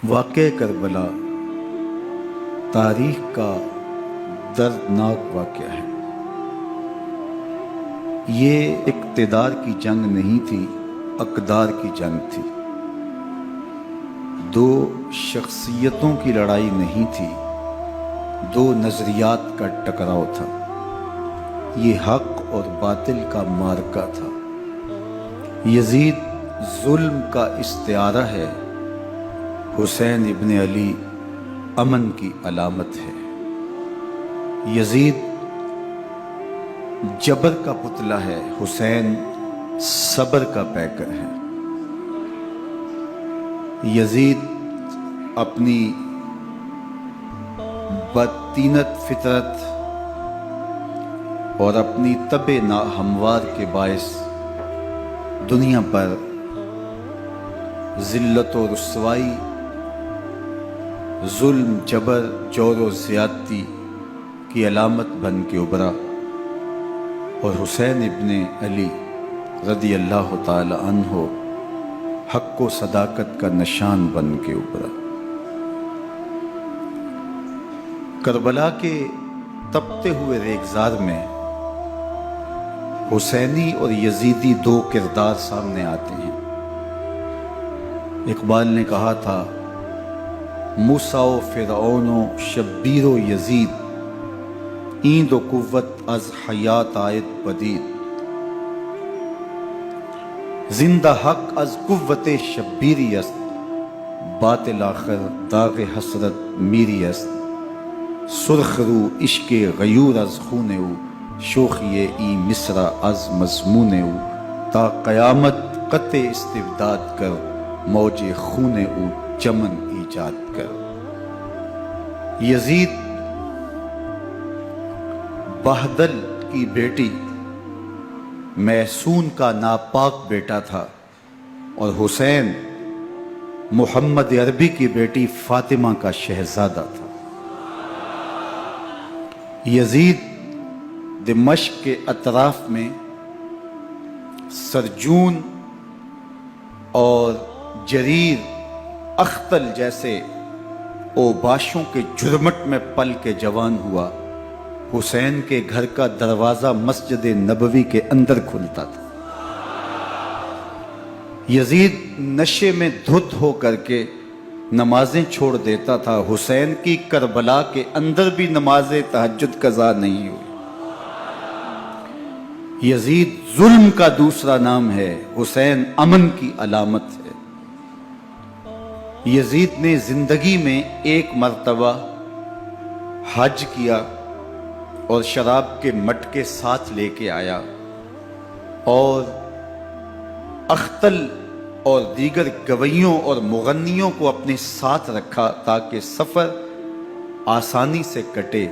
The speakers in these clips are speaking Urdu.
واقع کربلا تاریخ کا دردناک واقعہ ہے۔ یہ اقتدار کی جنگ نہیں تھی، اقدار کی جنگ تھی۔ دو شخصیتوں کی لڑائی نہیں تھی، دو نظریات کا ٹکراؤ تھا۔ یہ حق اور باطل کا معرکہ تھا۔ یزید ظلم کا استعارہ ہے، حسین ابن علی امن کی علامت ہے۔ یزید جبر کا پتلا ہے، حسین صبر کا پیکر ہے۔ یزید اپنی بدطینت فطرت اور اپنی طبع ناہموار کے باعث دنیا پر ذلت و رسوائی، ظلم، جبر، جور و زیادتی کی علامت بن کے ابھرا، اور حسین ابن علی رضی اللہ تعالی عنہ حق و صداقت کا نشان بن کے ابھرا۔ کربلا کے تپتے ہوئے ریگزار میں حسینی اور یزیدی دو کردار سامنے آتے ہیں۔ اقبال نے کہا تھا، موسیٰ و فرعون و شبیر و یزید، ایند و قوت از حیات آید پدید، زندہ حق از قوت شبیری است، باطل آخر داغ حسرت میری است، سرخ رو عشق غیور از خون او، شوخی ای مصر از مضمون او، تا قیامت قطع استبداد کر، موج خون او چمن ایجاد کر۔ یزید بہدل کی بیٹی محسون کا ناپاک بیٹا تھا، اور حسین محمد عربی کی بیٹی فاطمہ کا شہزادہ تھا۔ یزید دمشق کے اطراف میں سرجون اور جریر، اختل جیسے اوباشوں کے جرمٹ میں پل کے جوان ہوا۔ حسین کے گھر کا دروازہ مسجد نبوی کے اندر کھلتا تھا۔ یزید نشے میں دھت ہو کر کے نمازیں چھوڑ دیتا تھا۔ حسین کی کربلا کے اندر بھی نماز تہجد قضا نہیں ہوئی۔ یزید ظلم کا دوسرا نام ہے، حسین امن کی علامت ہے۔ یزید نے زندگی میں ایک مرتبہ حج کیا اور شراب کے مٹکے ساتھ لے کے آیا، اور اختل اور دیگر گویوں اور مغنیوں کو اپنے ساتھ رکھا تاکہ سفر آسانی سے کٹے۔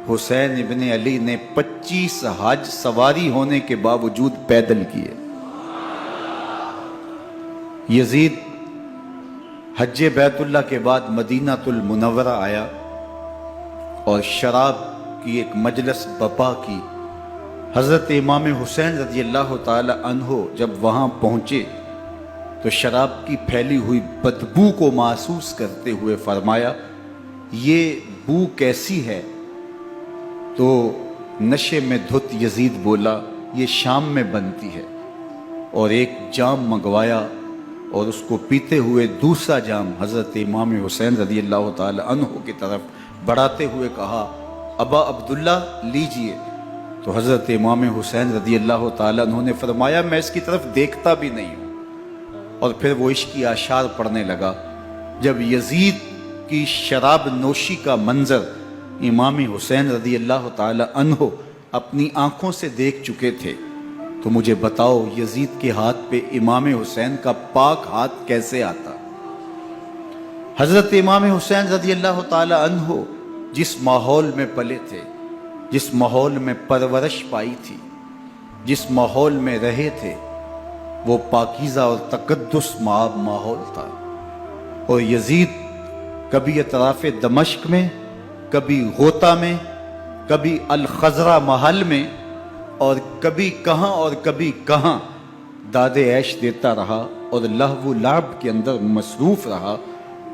حسین ابن علی نے 25 حج سواری ہونے کے باوجود پیدل کیے۔ یزید حج بیت اللہ کے بعد مدینہ المنورہ آیا اور شراب کی ایک مجلس بپا کی۔ حضرت امام حسین رضی اللہ تعالی عنہ جب وہاں پہنچے تو شراب کی پھیلی ہوئی بدبو کو محسوس کرتے ہوئے فرمایا، یہ بو کیسی ہے؟ تو نشے میں دھت یزید بولا، یہ شام میں بنتی ہے، اور ایک جام منگوایا اور اس کو پیتے ہوئے دوسرا جام حضرت امام حسین رضی اللہ تعالی عنہ کی طرف بڑھاتے ہوئے کہا، ابا عبداللہ لیجئے۔ تو حضرت امام حسین رضی اللہ تعالی عنہ نے فرمایا، میں اس کی طرف دیکھتا بھی نہیں ہوں، اور پھر وہ عشقی اشعار پڑھنے لگا۔ جب یزید کی شراب نوشی کا منظر امام حسین رضی اللہ تعالی عنہ اپنی آنکھوں سے دیکھ چکے تھے، تو مجھے بتاؤ یزید کے ہاتھ پہ امام حسین کا پاک ہاتھ کیسے آتا؟ حضرت امام حسین رضی اللہ تعالی عنہ جس ماحول میں پلے تھے، جس ماحول میں پرورش پائی تھی، جس ماحول میں رہے تھے، وہ پاکیزہ اور تقدس مآب ماحول تھا۔ اور یزید کبھی اطراف دمشق میں، کبھی غوطہ میں، کبھی الخزرہ محل میں، اور کبھی کہاں داد عیش دیتا رہا اور لہو و لعب کے اندر مصروف رہا۔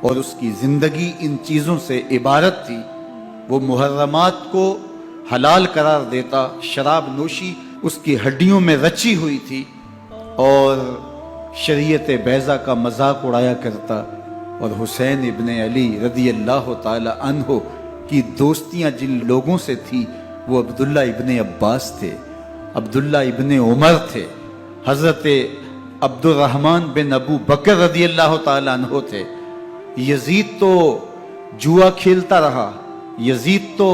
اور اس کی زندگی ان چیزوں سے عبارت تھی۔ وہ محرمات کو حلال قرار دیتا، شراب نوشی اس کی ہڈیوں میں رچی ہوئی تھی، اور شریعت بیضا کا مذاق اڑایا کرتا۔ اور حسین ابن علی رضی اللہ تعالی عنہ کی دوستیاں جن لوگوں سے تھی وہ عبداللہ ابن عباس تھے، عبداللہ ابن عمر تھے، حضرت عبد الرحمن بن ابو بکر رضی اللہ تعالی عنہ تھے۔ یزید تو جوا کھیلتا رہا، یزید تو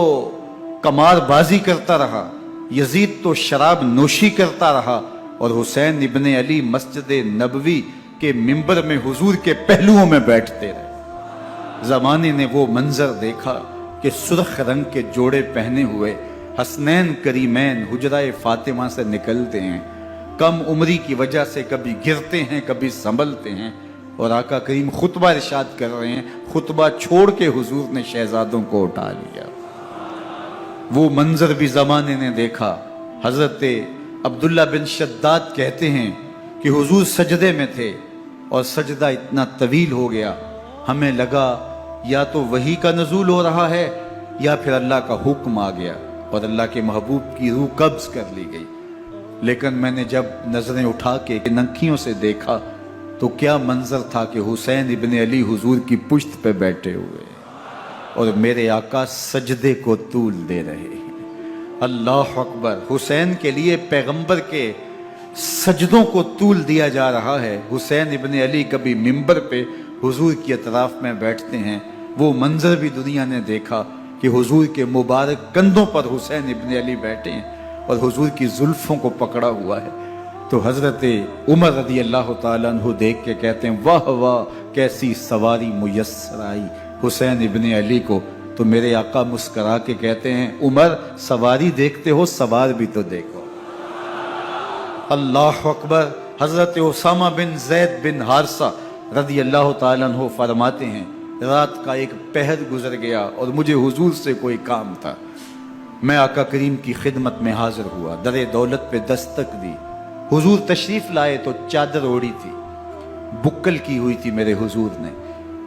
قمار بازی کرتا رہا، یزید تو شراب نوشی کرتا رہا، اور حسین ابن علی مسجد نبوی کے ممبر میں حضور کے پہلوؤں میں بیٹھتے رہے۔ زمانے نے وہ منظر دیکھا کہ سرخ رنگ کے جوڑے پہنے ہوئے حسنین کریمین حجرہ فاطمہ سے نکلتے ہیں، کم عمری کی وجہ سے کبھی گرتے ہیں کبھی سنبھلتے ہیں، اور آقا کریم خطبہ ارشاد کر رہے ہیں، خطبہ چھوڑ کے حضور نے شہزادوں کو اٹھا لیا۔ وہ منظر بھی زمانے نے دیکھا۔ حضرت عبداللہ بن شداد کہتے ہیں کہ حضور سجدے میں تھے اور سجدہ اتنا طویل ہو گیا، ہمیں لگا یا تو وحی کا نزول ہو رہا ہے یا پھر اللہ کا حکم آ گیا اور اللہ کے محبوب کی روح قبض کر لی گئی۔ لیکن میں نے جب نظریں اٹھا کے ننکیوں سے دیکھا تو کیا منظر تھا کہ حسین ابن علی حضور کی پشت پہ بیٹھے ہوئے اور میرے آقا سجدے کو طول دے رہے ہیں۔ اللہ اکبر! حسین کے لیے پیغمبر کے سجدوں کو طول دیا جا رہا ہے۔ حسین ابن علی کبھی ممبر پہ حضور کی اطراف میں بیٹھتے ہیں، وہ منظر بھی دنیا نے دیکھا کہ حضور کے مبارک کندھوں پر حسین ابن علی بیٹھے ہیں اور حضور کی زلفوں کو پکڑا ہوا ہے۔ تو حضرت عمر رضی اللہ تعالیٰ عنہ دیکھ کے کہتے ہیں واہ واہ کیسی سواری میسر آئی حسین ابن علی کو۔ تو میرے آقا مسکرا کے کہتے ہیں عمر سواری دیکھتے ہو سوار بھی تو دیکھو۔ اللہ اکبر! حضرت اسامہ بن زید بن حارثہ رضی اللہ تعالیٰ عنہ فرماتے ہیں رات کا ایک پہر گزر گیا اور مجھے حضور سے کوئی کام تھا، میں آقا کریم کی خدمت میں حاضر ہوا، در دولت پہ دستک دی، حضور تشریف لائے تو چادر اوڑی تھی، بکل کی ہوئی تھی میرے حضور نے،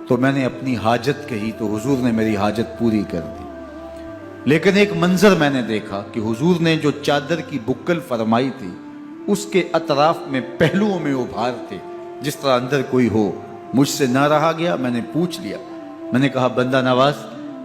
تو میں نے اپنی حاجت کہی تو حضور نے میری حاجت پوری کر دی۔ لیکن ایک منظر میں نے دیکھا کہ حضور نے جو چادر کی بکل فرمائی تھی اس کے اطراف میں پہلوؤں میں ابھار تھے جس طرح اندر کوئی ہو۔ مجھ سے نہ رہا گیا، میں نے پوچھ لیا، میں نے کہا بندہ نواز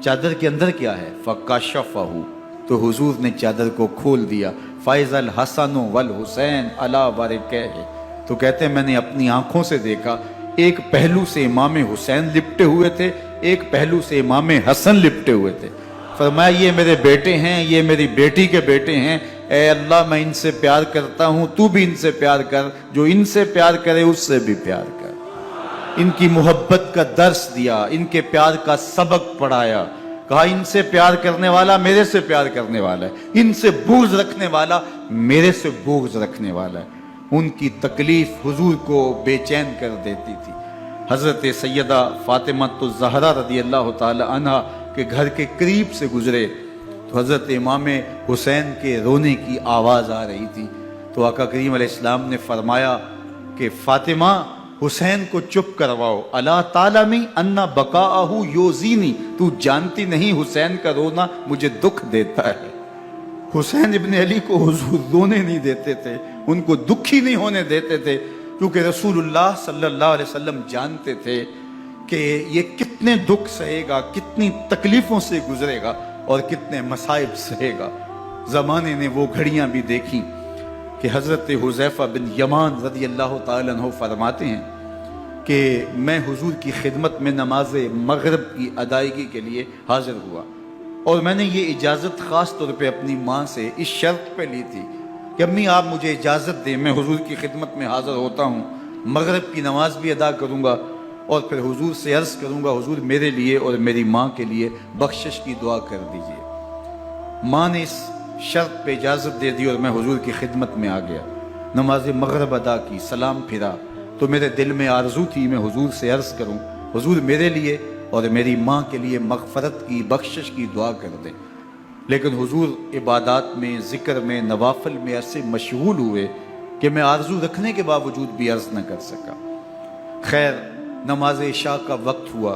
چادر کے اندر کیا ہے؟ فَكَشَفَهُ، تو حضور نے چادر کو کھول دیا۔ فَإِذَا الْحَسَنُ وَالْحُسَيْنُ عَلَىٰ وَرِكَيْهِ، تو کہتے ہیں میں نے اپنی آنکھوں سے دیکھا، ایک پہلو سے امام حسین لپٹے ہوئے تھے، ایک پہلو سے امام حسن لپٹے ہوئے تھے۔ فرمایا یہ میرے بیٹے ہیں، یہ میری بیٹی کے بیٹے ہیں، اے اللہ میں ان سے پیار کرتا ہوں، تو بھی ان سے پیار کر، جو ان سے پیار کرے اس سے بھی پیار کر۔ ان کی محبت کا درس دیا، ان کے پیار کا سبق پڑھایا، کہا ان سے پیار کرنے والا میرے سے پیار کرنے والا ہے، ان سے بغض رکھنے والا میرے سے بغض رکھنے والا ہے۔ ان کی تکلیف حضور کو بے چین کر دیتی تھی۔ حضرت سیدہ فاطمہ الزہرا رضی اللہ تعالی عنہ کے گھر کے قریب سے گزرے تو حضرت امام حسین کے رونے کی آواز آ رہی تھی، تو آقا کریم علیہ السلام نے فرمایا کہ فاطمہ حسین کو چپ کرواؤ، الا تعلمی ان بقاءہ یوزینی، تو جانتی نہیں حسین کا رونا مجھے دکھ دیتا ہے۔ حسین ابن علی کو حضور رونے نہیں دیتے تھے، ان کو دکھی نہیں ہونے دیتے تھے، کیونکہ رسول اللہ صلی اللہ علیہ وسلم جانتے تھے کہ یہ کتنے دکھ سہے گا، کتنی تکلیفوں سے گزرے گا اور کتنے مصائب سہے گا۔ زمانے نے وہ گھڑیاں بھی دیکھی کہ حضرت حذیفہ بن یمان رضی اللہ تعالیٰ عنہ فرماتے ہیں کہ میں حضور کی خدمت میں نماز مغرب کی ادائیگی کے لیے حاضر ہوا، اور میں نے یہ اجازت خاص طور پہ اپنی ماں سے اس شرط پہ لی تھی کہ امی آپ مجھے اجازت دیں، میں حضور کی خدمت میں حاضر ہوتا ہوں، مغرب کی نماز بھی ادا کروں گا اور پھر حضور سے عرض کروں گا حضور میرے لیے اور میری ماں کے لیے بخشش کی دعا کر دیجئے۔ ماں نے اس شرط پہ اجازت دے دی اور میں حضور کی خدمت میں آ گیا، نماز مغرب ادا کی، سلام پھرا تو میرے دل میں آرزو تھی میں حضور سے عرض کروں حضور میرے لیے اور میری ماں کے لیے مغفرت کی بخشش کی دعا کر دیں، لیکن حضور عبادات میں ذکر میں نوافل میں ایسے مشغول ہوئے کہ میں آرزو رکھنے کے باوجود بھی عرض نہ کر سکا۔ خیر نماز عشاء کا وقت ہوا